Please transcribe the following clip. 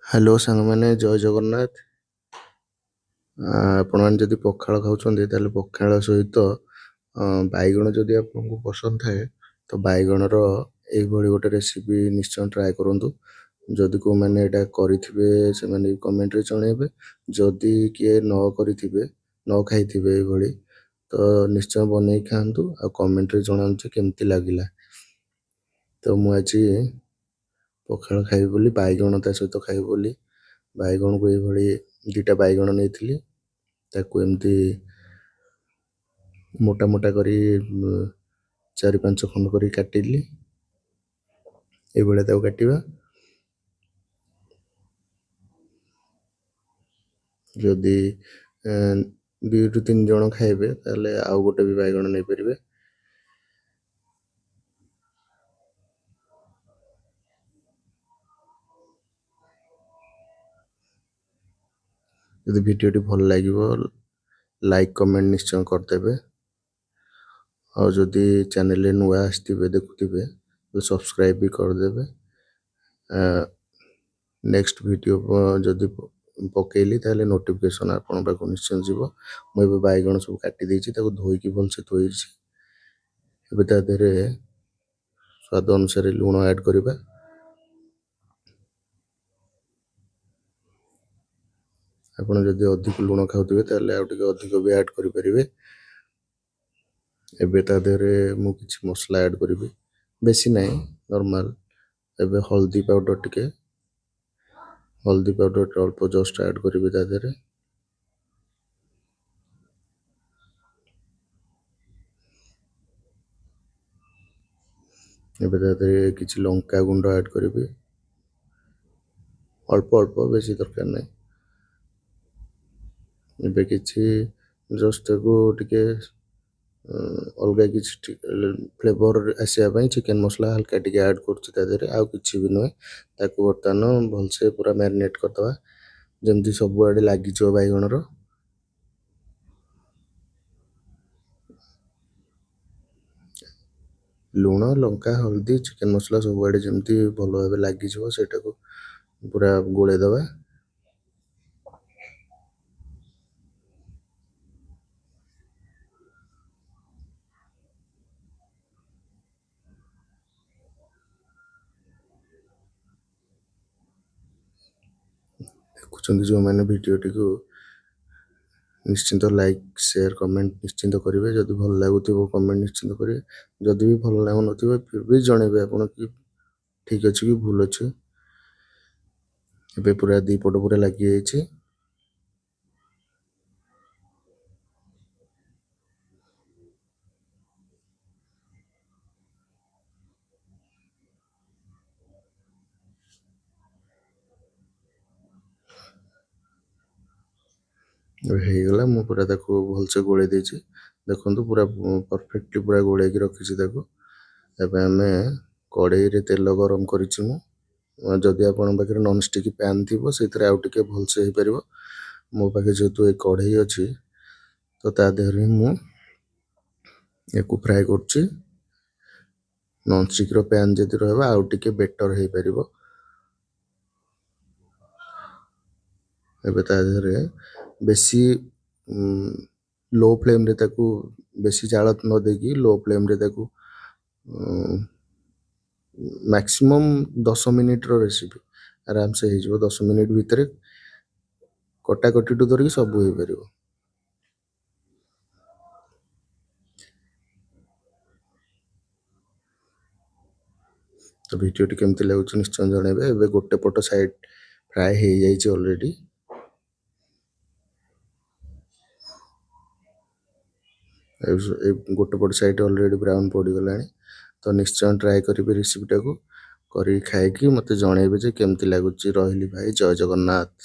Hello ସାଙ୍ଗମାନେ, ଜୟ ଜଗନ୍ନାଥ। ଆପଣମାନେ ଯଦି ପଖାଳ ଖାଉଛନ୍ତି ତାହେଲେ ପଖାଳ ସହିତ ବାଇଗଣ ଯଦି ଆପଣଙ୍କୁ ପସନ୍ଦ ଥାଏ ତ ବାଇଗଣର ଏଇଭଳି ଗୋଟେ ରେସିପି ନିଶ୍ଚୟ ଟ୍ରାଏ କରନ୍ତୁ। ଯଦି କେଉଁମାନେ ଏଇଟା କରିଥିବେ ସେମାନେ କମେଣ୍ଟରେ ଜଣାଇବେ। ଯଦି କିଏ ନ କରିଥିବେ, ନ ଖାଇଥିବେ ଏଇଭଳି, ତ ନିଶ୍ଚୟ ବନେଇ ଖାଆନ୍ତୁ ଆଉ କମେଣ୍ଟରେ ଜଣାନ୍ତୁ ଯେ କେମିତି ଲାଗିଲା। ତ ମୁଁ ଆଜି ପଖାଳ ଖାଇବି ବୋଲି, ବାଇଗଣ ତା ସହିତ ଖାଇବି ବୋଲି ବାଇଗଣକୁ ଏଇଭଳି 2ଟା ବାଇଗଣ ନେଇଥିଲି। ତାକୁ ଏମିତି ମୋଟା ମୋଟା କରି 4-5 ଖଣ୍ଡ କରି କାଟିଲି। ଏଇଭଳିଆ ତାକୁ କାଟିବା। ଯଦି 2-3 ଜଣ ଖାଇବେ ତାହେଲେ ଆଉ ଗୋଟେ ବି ବାଇଗଣ ନେଇପାରିବେ। ଯଦି ଭିଡ଼ିଓଟି ଭଲ ଲାଗିବ ଲାଇକ୍ କମେଣ୍ଟ ନିଶ୍ଚୟ କରିଦେବେ। ଆଉ ଯଦି ଚ୍ୟାନେଲରେ ନୂଆ ଆସିଥିବେ ଦେଖୁଥିବେ ତ ସବସ୍କ୍ରାଇବ୍ ବି କରିଦେବେ। ନେକ୍ସଟ ଭିଡ଼ିଓ ଯଦି ପକେଇଲି ତାହେଲେ ନୋଟିଫିକେସନ୍ ଆପଣଙ୍କ ପାଖକୁ ନିଶ୍ଚୟ ଯିବ। ମୁଁ ଏବେ ବାଇଗଣ ସବୁ କାଟି ଦେଇଛି, ତାକୁ ଧୋଇକି ଭଲସେ ଧୋଇଛି। ଏବେ ତା ଦେହରେ ସ୍ୱାଦ ଅନୁସାରେ ଲୁଣ ଆଡ଼୍ କରିବା। ଆପଣ ଯଦି ଅଧିକ ଲୁଣ ଖାଉଥିବେ ତାହେଲେ ଆଉ ଟିକେ ଅଧିକ ବି ଆଡ଼୍ କରିପାରିବେ। ଏବେ ତା ଦେହରେ ମୁଁ କିଛି ମସଲା ଆଡ଼୍ କରିବି, ବେଶୀ ନାହିଁ, ନର୍ମାଲ। ଏବେ ହଳଦୀ ପାଉଡ଼ର ଅଳ୍ପ ଜଷ୍ଟ ଆଡ଼୍ କରିବି ତା ଦେହରେ। ଏବେ ତା ଦେହରେ କିଛି ଲଙ୍କା ଗୁଣ୍ଡ ଆଡ଼୍ କରିବି, ଅଳ୍ପ ଅଳ୍ପ, ବେଶୀ ଦରକାର ନାହିଁ। ଏବେ କିଛି ଜଷ୍ଟ ତାକୁ ଟିକେ ଅଲଗା କିଛି ଫ୍ଲେଭର ଆସିବା ପାଇଁ ଚିକେନ୍ ମସଲା ହାଲକା ଟିକେ ଆଡ଼୍ କରୁଛି ତା ଦେହରେ, ଆଉ କିଛି ବି ନୁହେଁ। ତାକୁ ବର୍ତ୍ତମାନ ଭଲସେ ପୁରା ମ୍ୟାରିନେଟ୍ କରିଦେବା, ଯେମିତି ସବୁଆଡ଼େ ଲାଗିଯିବ ବାଇଗଣର। ଲୁଣ, ଲଙ୍କା, ହଳଦୀ, ଚିକେନ୍ ମସଲା ସବୁଆଡ଼େ ଯେମିତି ଭଲ ଭାବେ ଲାଗିଯିବ ସେଇଟାକୁ ପୁରା ଗୋଳେଇ ଦେବା। ଦେଖୁଛନ୍ତି ଯେଉଁମାନେ ଭିଡ଼ିଓଟିକୁ ନିଶ୍ଚିନ୍ତ ଲାଇକ୍, ସେୟାର, କମେଣ୍ଟ ନିଶ୍ଚିନ୍ତ କରିବେ। ଯଦି ଭଲ ଲାଗୁଥିବ କମେଣ୍ଟ ନିଶ୍ଚିନ୍ତ କରିବେ। ଯଦି ବି ଭଲ ଲାଗୁନଥିବ ଫିର୍ ବି ଜଣେଇବେ ଆପଣ କି ଠିକ୍ ଅଛି କି ଭୁଲ ଅଛି। ଏବେ ପୁରା 2 ପଟ ପୁରା ଲାଗିଯାଇଛି। ହେଇଗଲା, ମୁଁ ପୁରା ତାକୁ ଭଲସେ ଗୋଳେଇ ଦେଇଛି। ଦେଖନ୍ତୁ ପୁରା ପରଫେକ୍ଟଲି ପୁରା ଗୋଳେଇକି ରଖିଛି ତାକୁ। ଏବେ ଆମେ କଢ଼େଇରେ ତେଲ ଗରମ କରିଛି ମୁଁ। ଯଦି ଆପଣଙ୍କ ପାଖରେ ନନଷ୍ଟିକ୍ ପ୍ୟାନ୍ ଥିବ ସେଥିରେ ଆଉ ଟିକେ ଭଲସେ ହେଇପାରିବ। ମୋ ପାଖରେ ଯେହେତୁ ଏ କଢ଼େଇ ଅଛି ତ ତା ଦେହରେ ମୁଁ ୟାକୁ ଫ୍ରାଏ କରୁଛି। ନନଷ୍ଟିକ୍ର ପ୍ୟାନ୍ ଯଦି ରହିବ ଆଉ ଟିକେ ବେଟର୍ ହେଇପାରିବ। ଏବେ ତା ଦେହରେ ବେଶୀ ଲୋ ଫ୍ଲେମ୍ରେ ତାକୁ, ବେଶୀ ଜାଳ ନ ଦେଇକି ଲୋ ଫ୍ଲେମ୍ରେ ତାକୁ ମ୍ୟାକ୍ସିମମ୍ 10 ମିନିଟ୍ର ରେସିପି ଆରାମସେ ହେଇଯିବ। 10 ମିନିଟ୍ ଭିତରେ କଟାକଟିଠୁ ଧରିକି ସବୁ ହେଇପାରିବ। ତ ଭିଡ଼ିଓଟି କେମିତି ଲାଗୁଛି ନିଶ୍ଚୟ ଜଣାଇବେ। ଏବେ ଗୋଟେ ପଟ ସାଇଡ୍ ଫ୍ରାଏ ହେଇଯାଇଛି ଅଲରେଡ଼ି। ଗୋଟେ ପଟ ସାଇଡ୍ ଅଲରେଡ଼ି ବ୍ରାଉନ୍ ପଡ଼ିଗଲାଣି। ତ ନିଶ୍ଚୟ ଟ୍ରାଏ କରିବେ ରେସିପିଟାକୁ, କରିକି ଖାଇକି ମୋତେ ଜଣାଇବେ ଯେ କେମିତି ଲାଗୁଛି। ରହିଲି ଭାଇ, ଜୟ ଜଗନ୍ନାଥ।